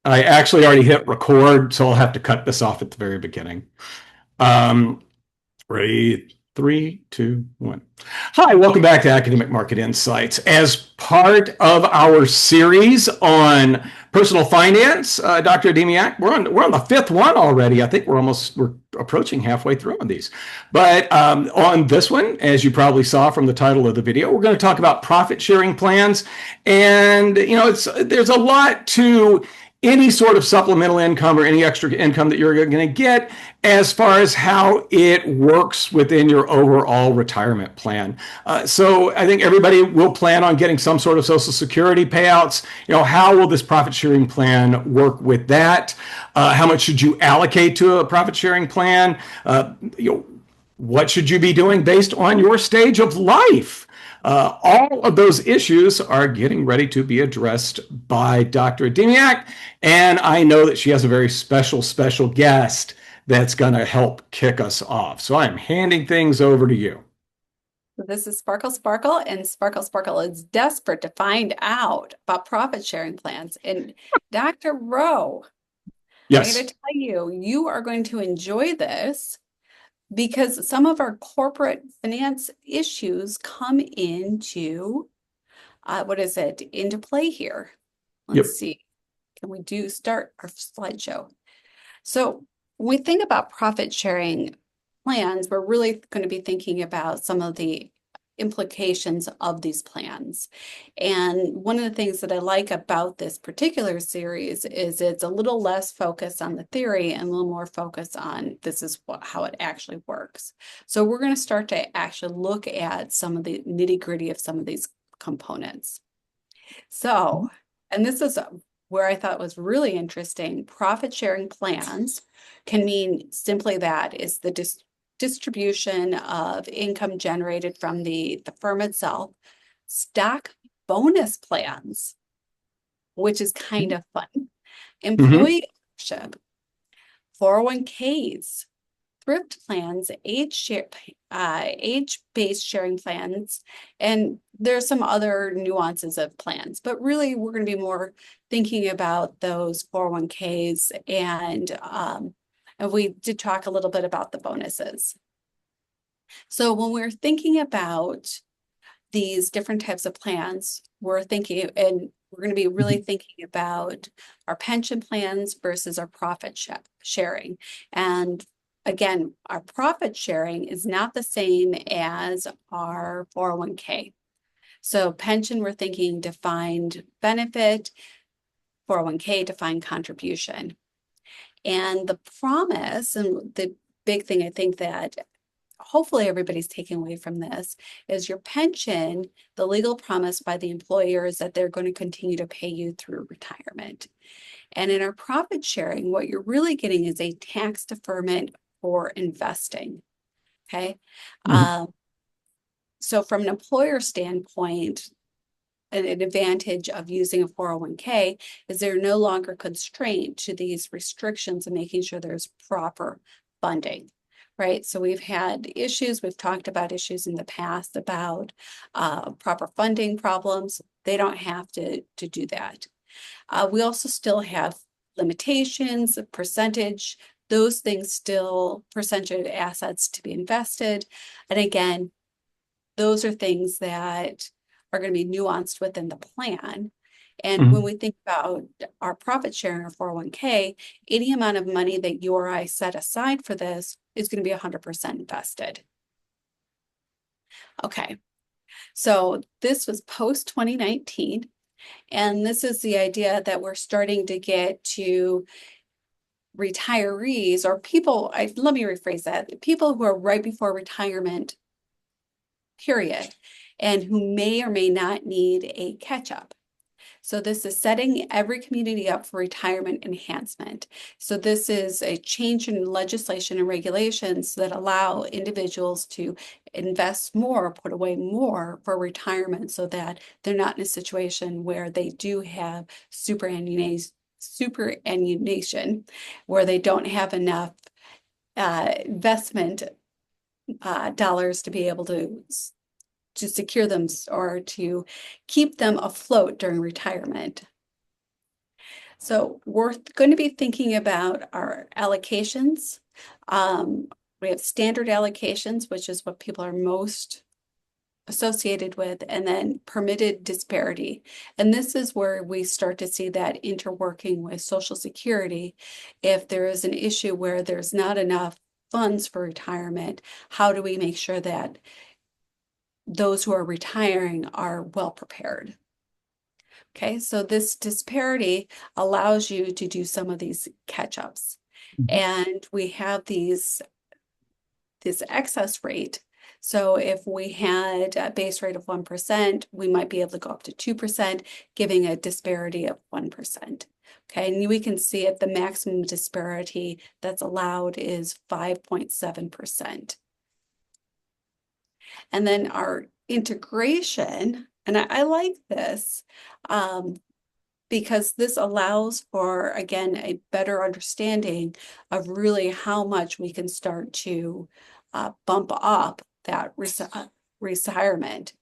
I actually already hit record, so I'll have to cut this off at the very beginning. Um, Ready? Three, two, one. Hi, welcome back to Academic Market Insights. As part of our series on personal finance, Dr. Adamiec, we're on the fifth one already. I think we're approaching halfway through on these. But on this one, as you probably saw from the title of the video, we're going to talk about profit sharing plans. And there's a lot to any sort of supplemental income or any extra income that you're going to get as far as how it works within your overall retirement plan. So I think everybody will plan on getting some sort of Social Security payouts. How will this profit sharing plan work with that? How much should you allocate to a profit sharing plan? What should you be doing based on your stage of life? All of those issues are getting ready to be addressed by Dr. Adamiec, and I know that she has a very special guest that's going to help kick us off. So I'm handing things over to you. This is Sparkle Sparkle, and Sparkle Sparkle is desperate to find out about profit sharing plans. And Dr. Rowe, I'm going Yes. to tell you, you are going to enjoy this because some of our corporate finance issues come into, into play here. Let's Yep. see. Can we start our slideshow? So when we think about profit sharing plans, we're really going to be thinking about some of the implications of these plans. And one of the things that I like about this particular series is it's a little less focused on the theory and a little more focused on how it actually works. So we're going to start to actually look at some of the nitty-gritty of some of these components. So, and this is where I thought was really interesting. Profit sharing plans can mean simply that is the distribution of income generated from the firm itself. Stock bonus plans, which is kind of fun. Employee ownership, 401ks, thrift plans, age-based sharing plans, and there's some other nuances of plans. But really, we're going to be more thinking about those 401ks, and we did talk a little bit about the bonuses. So when we're thinking about these different types of plans, we're going to be really thinking about our pension plans versus our profit sharing. And again, our profit sharing is not the same as our 401k. So pension, we're thinking defined benefit, 401k, defined contribution. And the promise, and the big thing I think that hopefully everybody's taking away from this is your pension, the legal promise by the employer is that they're going to continue to pay you through retirement. And in our profit sharing, what you're really getting is a tax deferment for investing. Okay. So from an employer standpoint, an advantage of using a 401k is they're no longer constrained to these restrictions and making sure there's proper funding. Right. So we've talked about issues in the past about proper funding problems. They don't have to do that. We also still have limitations, percentage, those things still, percentage of assets to be invested. And again, those are things that are going to be nuanced within the plan. And when we think about our profit sharing or 401k, any amount of money that you or I set aside for this is going to be 100% invested. Okay, so this was post 2019, and this is the idea that we're starting to get to retirees or people, let me rephrase that, people who are right before retirement period and who may or may not need a catch-up. So this is setting every community up for retirement enhancement. So this is a change in legislation and regulations that allow individuals to invest more, put away more for retirement so that they're not in a situation where they do have superannuation, where they don't have enough investment dollars to be able to to secure them or to keep them afloat during retirement. So we're going to be thinking about our allocations. We have standard allocations, which is what people are most associated with, and then permitted disparity. And this is where we start to see that interworking with Social Security. If there is an issue where there's not enough funds for retirement, how do we make sure that those who are retiring are well prepared? Okay, so this disparity allows you to do some of these catch-ups. And we have this excess rate. So if we had a base rate of 1%, we might be able to go up to 2%, giving a disparity of 1%. Okay, and we can see if the maximum disparity that's allowed is 5.7%. And then our integration, and I like this because this allows for, again, a better understanding of really how much we can start to bump up that retirement.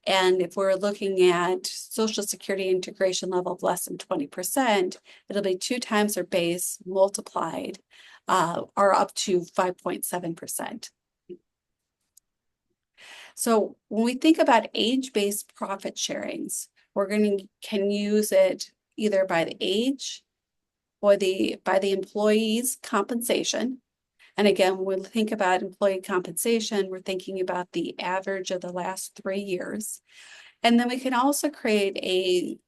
And if we're looking at Social Security integration level of less than 20%, it'll be 2 times their base multiplied or up to 5.7%. So when we think about age-based profit sharings, can use it either by the age or by the employee's compensation. And again, when we think about employee compensation, we're thinking about the average of the last 3 years. And then we can also create a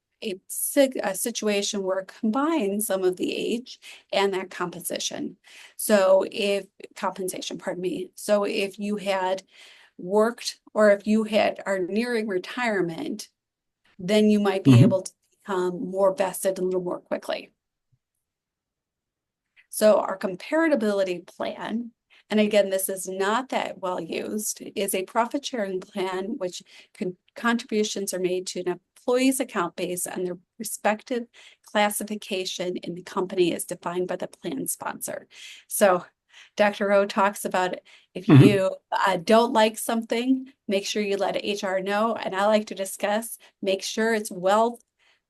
situation where it combines some of the age and that compensation. So pardon me. So if you had worked or if you are nearing retirement, then you might be able to become more vested a little more quickly. So our comparability plan, and again, this is not that well used, is a profit sharing plan which contributions are made to an employee's account based on their respective classification in the company as defined by the plan sponsor. So Dr. Rowe talks about it. If you don't like something, make sure you let HR know. And I like to discuss, make sure it's well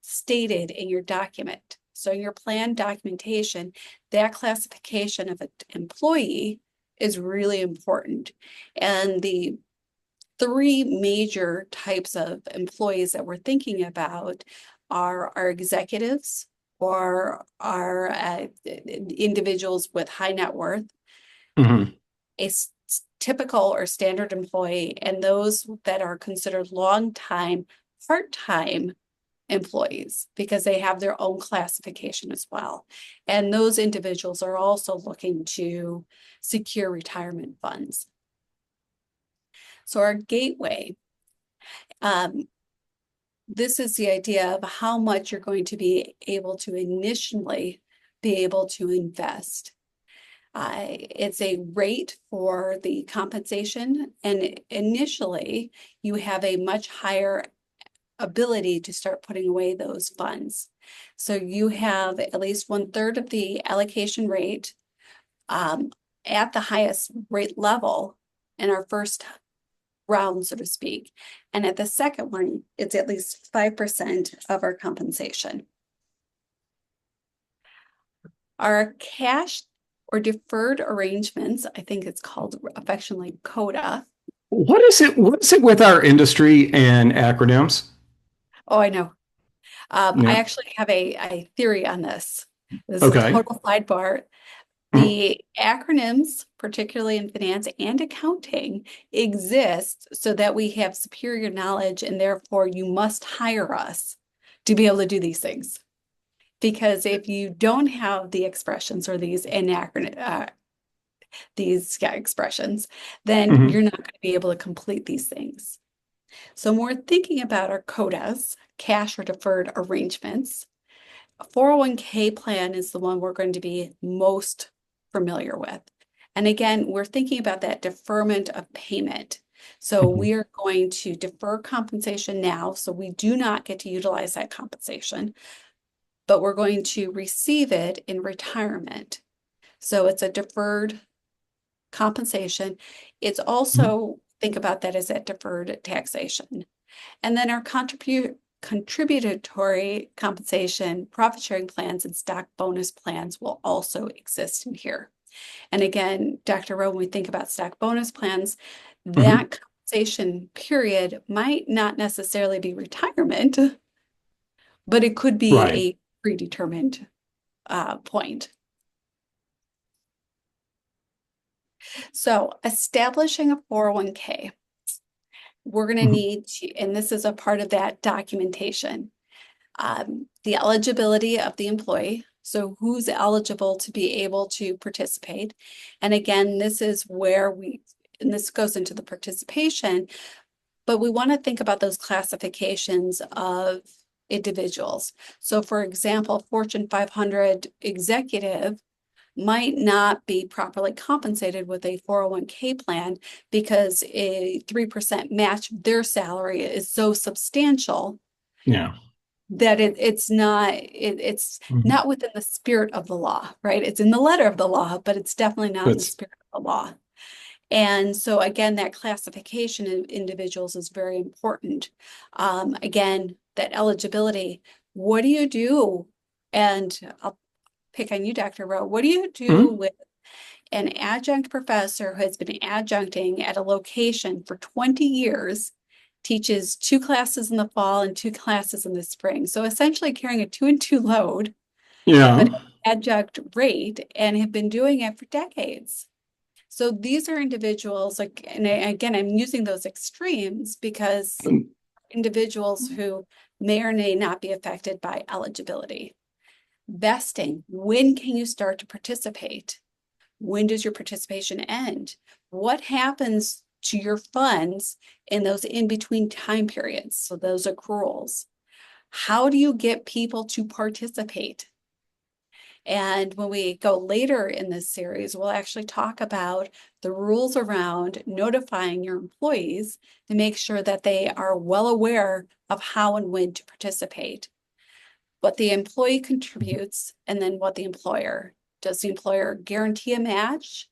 stated in your document. So your plan documentation, that classification of an employee is really important. And the 3 major types of employees that we're thinking about are our executives or our individuals with high net worth, a typical or standard employee, and those that are considered long-time, part-time employees because they have their own classification as well. And those individuals are also looking to secure retirement funds. So our gateway, this is the idea of how much you're going to be able to initially be able to invest. It's a rate for the compensation, and initially you have a much higher ability to start putting away those funds. So you have at least 1/3 of the allocation rate at the highest rate level in our first round, so to speak. And at the second one, it's at least 5% of our compensation. Our cash or deferred arrangements, I think it's called affectionately CODA. What is it? What is it with our industry and acronyms? Oh, I know. I Yeah. actually have a theory on this. This is a Okay. total sidebar. The acronyms, particularly in finance and accounting, exist so that we have superior knowledge, and therefore you must hire us to be able to do these things. Because if you don't have the expressions or these expressions, then you're not going to be able to complete these things. So when we're thinking about our CODAs, cash or deferred arrangements, a 401k plan is the one we're going to be most familiar with. And again, we're thinking about that deferment of payment. So we are going to defer compensation now, so we do not get to utilize that compensation, but we're going to receive it in retirement. So it's a deferred compensation. It's also think about that as that deferred taxation. And then our contributory compensation, profit sharing plans, and stock bonus plans will also exist in here. And again, Dr. Rowe, when we think about stock bonus plans, Hmm. that compensation period might not necessarily be retirement, but it could be Right. a predetermined point. So establishing a 401k, we're going to Hmm. need to, and this is a part of that documentation, the eligibility of the employee. So who's eligible to be able to participate? And again, this is where and this goes into the participation, but we want to think about those classifications of individuals. So for example, Fortune 500 executive might not be properly compensated with a 401k plan because a 3% match of their salary is so substantial Yeah. that it's Hmm. not within the spirit of the law, right? It's in the letter of the law, but it's definitely not in the That's, spirit of the law. And so again, that classification of individuals is very important. Again, that eligibility, what do you do? And I'll pick on you, Dr. Rowe. What do you do mhm. with an adjunct professor who has been adjuncting at a location for 20 years, teaches 2 classes in the fall and 2 classes in the spring? So essentially carrying a 2 and 2 load, Yeah. but adjunct rate, and have been doing it for decades. So these are individuals like, and again, I'm using those extremes because individuals who may or may not be affected by eligibility. Vesting, when can you start to participate? When does your participation end? What happens to your funds in those in between time periods? So those accruals. How do you get people to participate? And when we go later in this series, we'll actually talk about the rules around notifying your employees to make sure that they are well aware of how and when to participate, what the employee contributes, and then what the employer. Does the employer guarantee a match?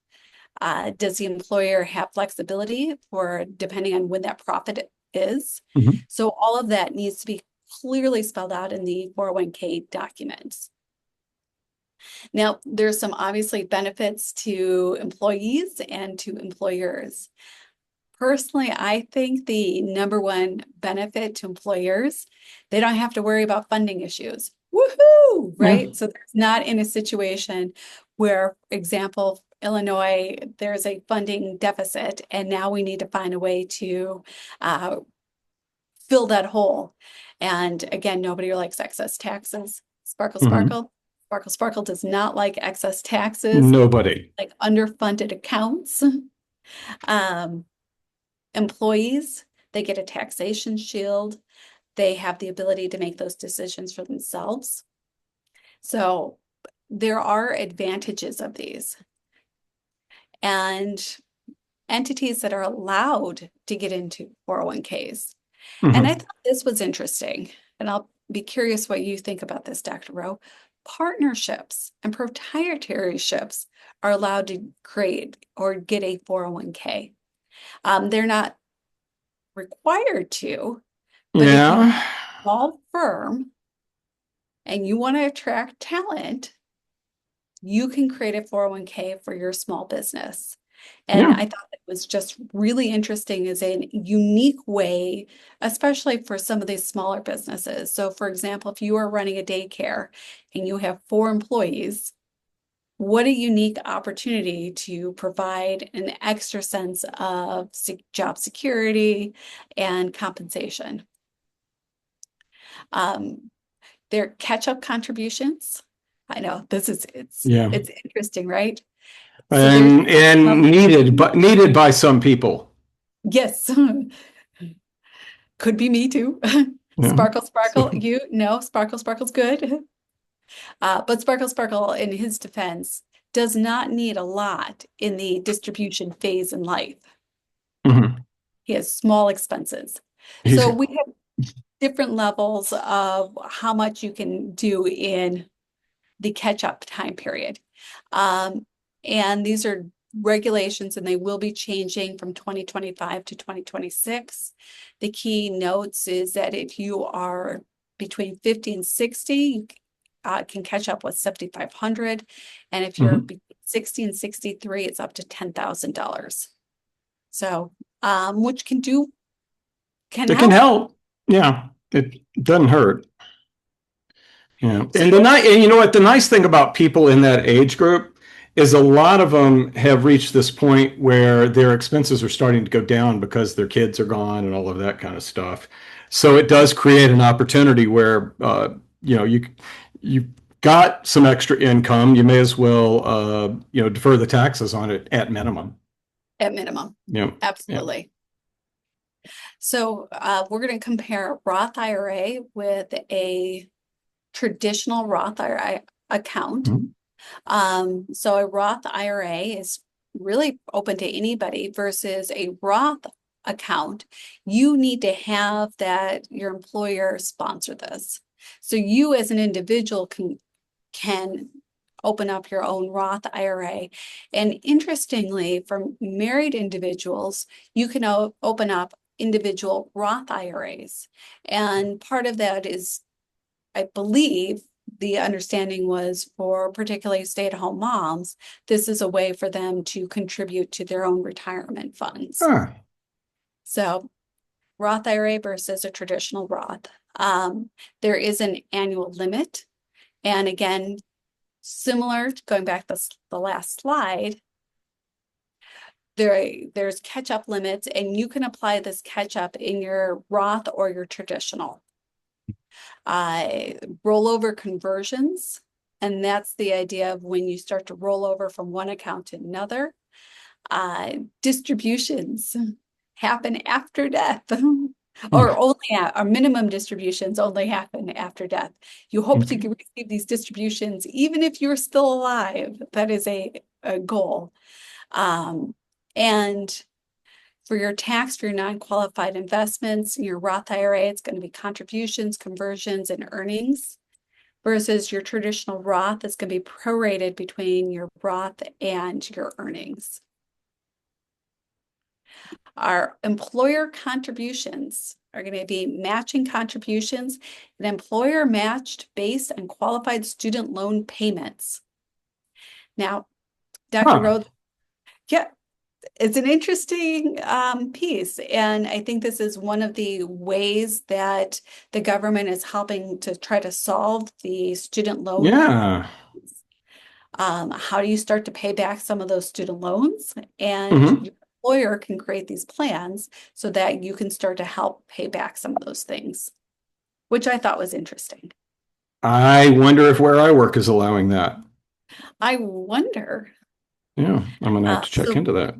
Does the employer have flexibility for depending on when that profit is? Mhm. So all of that needs to be clearly spelled out in the 401k documents. Now, there's some obviously benefits to employees and to employers. Personally, I think the number one benefit to employers, they don't have to worry about funding issues. Woohoo, Yeah. right? So they're not in a situation where, example, Illinois, there's a funding deficit, and now we need to find a way to uh, fill that hole. And again, nobody likes excess taxes. Sparkle, Hmm. sparkle. Sparkle, sparkle does not like excess taxes, Nobody. like underfunded accounts. Um, employees, they get a taxation shield. They have the ability to make those decisions for themselves. So there are advantages of these. And entities that are allowed to get into 401ks. And I Hmm. thought this was interesting. And I'll be curious what you think about this, Dr. Rowe. Partnerships and proprietarships are allowed to create or get a 401k. They're not required to, but if you have Yeah. a small firm and you want to attract talent, you can create a 401k for your small business. And Yeah. I thought it was just really interesting as a unique way, especially for some of these smaller businesses. So, for example, if you are running a daycare and you have 4 employees, what a unique opportunity to provide an extra sense of job security and compensation. Um, their catch-up contributions. I know this is Yeah. it's interesting, right? So there's And needed by some people. yes, could be me too. Yeah. Sparkle, sparkle, So, you no, sparkle, sparkle's good. But Sparkle, Sparkle, in his defense, does not need a lot in the distribution phase in life. mhm. He has small expenses. He's So we have different levels of how much you can do in the catch-up time period. Um, and these are regulations, and they will be changing from 2025 to 2026. The key notes is that if you are between 50 and 60, you can catch up with 7,500. And if you're Mhm. between 60 and 63, it's up to $10,000. So, which can It can help. help. Yeah, it doesn't hurt. Yeah, So and you know what? The nice thing about people in that age group is a lot of them have reached this point where their expenses are starting to go down because their kids are gone and all of that kind of stuff. So it does create an opportunity where you got some extra income. You may as well defer the taxes on it at minimum. at minimum, Yeah, yeah. absolutely. So we're going to compare Roth IRA with a traditional Roth IRA account. Mhm. So a Roth IRA is really open to anybody versus a Roth account. You need to have that your employer sponsor this. So you as an individual can open up your own Roth IRA. And interestingly, for married individuals, you can open up individual Roth IRAs. And part of that is, I believe, the understanding was for particularly stay-at-home moms, this is a way for them to contribute to their own retirement funds. Huh. So Roth IRA versus a traditional Roth. There is an annual limit. And again, similar, going back to the last slide, there's catch-up limits, and you can apply this catch-up in your Roth or your traditional. Rollover conversions, and that's the idea of when you start to roll over from one account to another. Distributions happen after death. Or only or minimum distributions only happen after death. You hope to Okay. receive these distributions even if you're still alive. That is a goal. And for your tax, for your non-qualified investments, your Roth IRA, it's going to be contributions, conversions, and earnings. Versus your traditional Roth, it's going to be prorated between your Roth and your earnings. Our employer contributions are going to be matching contributions, and employer matched based on qualified student loan payments. Now, Dr. Huh. Rhodes, yeah, it's an interesting piece. And I think this is one of the ways that the government is helping to try to solve the student loan. Yeah. How do you start to pay back some of those student loans? And Hmm. your employer can create these plans so that you can start to help pay back some of those things, which I thought was interesting. I wonder if where I work is allowing that. I wonder, Yeah, I'm gonna have to check so into that.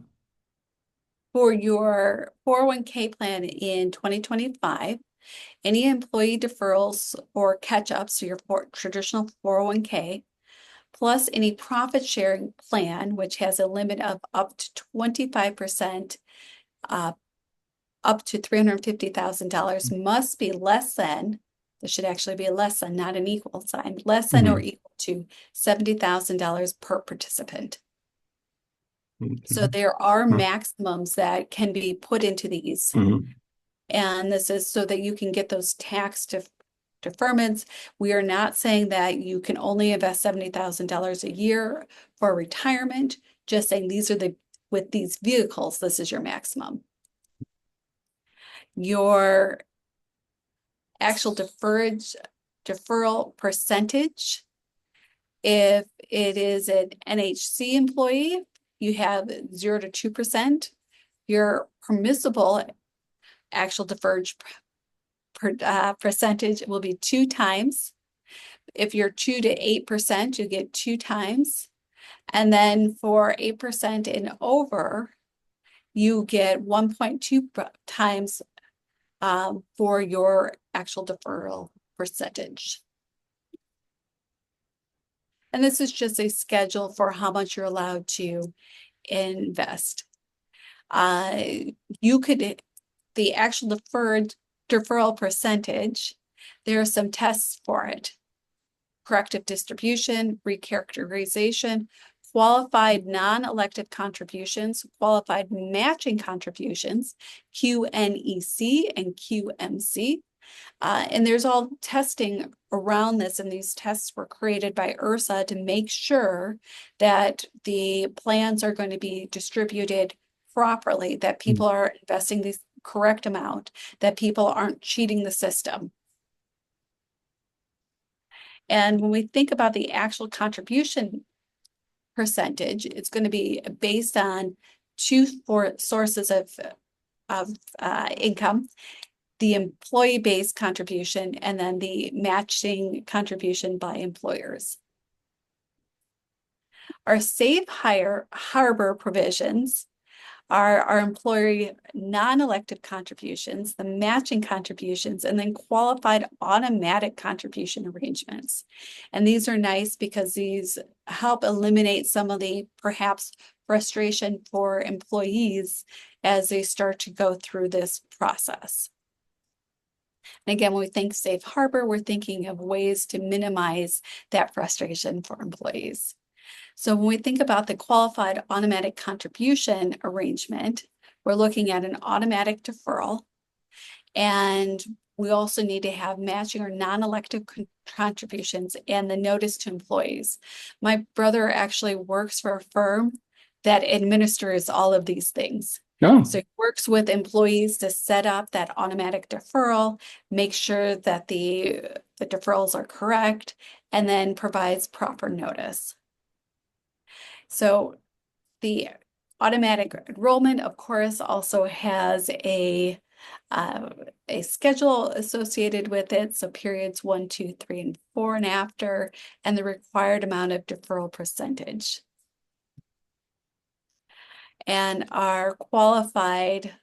for your 401k plan in 2025, any employee deferrals or catch-ups to your traditional 401k, plus any profit sharing plan, which has a limit of up to 25%, up to $350,000, must be less than, this should actually be a less than, not an equal sign, less than or Hmm. equal to $70,000 per participant. So Hmm. there are maximums that can be put into these. Hmm. And this is so that you can get those tax deferments. We are not saying that you can only invest $70,000 a year for retirement, just saying with these vehicles, this is your maximum. Your actual deferral percentage, if it is an NHC employee, you have 0 to 2%. Your permissible actual deferred percentage will be 2 times. If you're 2 to 8%, you get 2 times. And then for 8% and over, you get 1.2 times for your actual deferral percentage. And this is just a schedule for how much you're allowed to invest. Uh, you could, the actual deferral percentage, there are some tests for it. Corrective distribution, recharacterization, qualified non-elective contributions, qualified matching contributions, QNEC and QMC. And there's all testing around this, and these tests were created by IRSA to make sure that the plans are going to be distributed properly, that people are investing the correct amount, that people aren't cheating the system. And when we think about the actual contribution percentage, it's going to be based on two sources of income, the employee-based contribution and then the matching contribution by employers. Our safe harbor provisions are our employee non-elective contributions, the matching contributions, and then qualified automatic contribution arrangements. And these are nice because these help eliminate some of the perhaps frustration for employees as they start to go through this process. And again, when we think safe harbor, we're thinking of ways to minimize that frustration for employees. So when we think about the qualified automatic contribution arrangement, we're looking at an automatic deferral, and we also need to have matching or non-elective contributions and the notice to employees. My brother actually works for a firm that administers all of these things. Oh, So he works with employees to set up that automatic deferral, make sure that the deferrals are correct, and then provides proper notice. So the automatic enrollment, of course, also has a schedule associated with it. So periods 1, 2, 3, and 4 and after, and the required amount of deferral percentage. And our qualified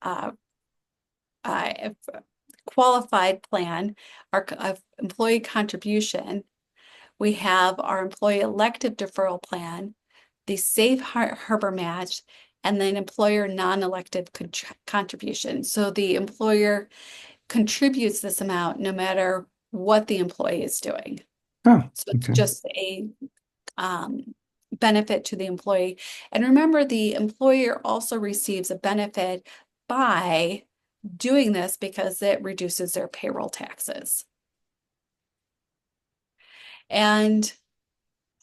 plan, our employee contribution, we have our employee elective deferral plan, the safe harbor match, and then employer non-elective contribution. So the employer contributes this amount no matter what the employee is doing. oh, So it's okay. just a benefit to the employee. And remember, the employer also receives a benefit by doing this because it reduces their payroll taxes. And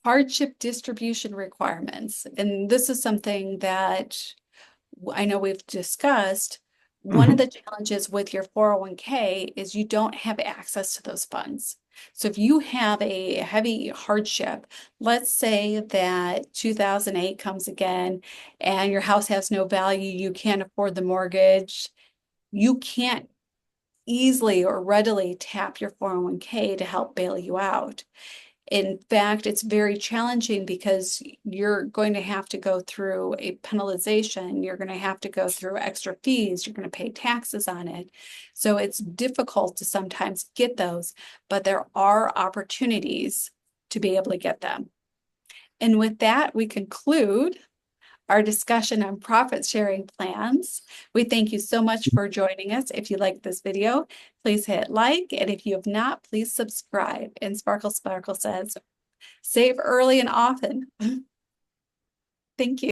hardship distribution requirements. And this is something that I know we've discussed. One of the challenges with your 401k is you don't have access to those funds. So if you have a heavy hardship, let's say that 2008 comes again and your house has no value, you can't afford the mortgage, you can't easily or readily tap your 401k to help bail you out. In fact, it's very challenging because you're going to have to go through a penalization. You're going to have to go through extra fees. You're going to pay taxes on it. So it's difficult to sometimes get those, but there are opportunities to be able to get them. And with that, we conclude our discussion on profit sharing plans. We thank you so much for joining us. If you like this video, please hit like, and if you have not, please subscribe. And Sparkle Sparkle says, save early and often. Thank you.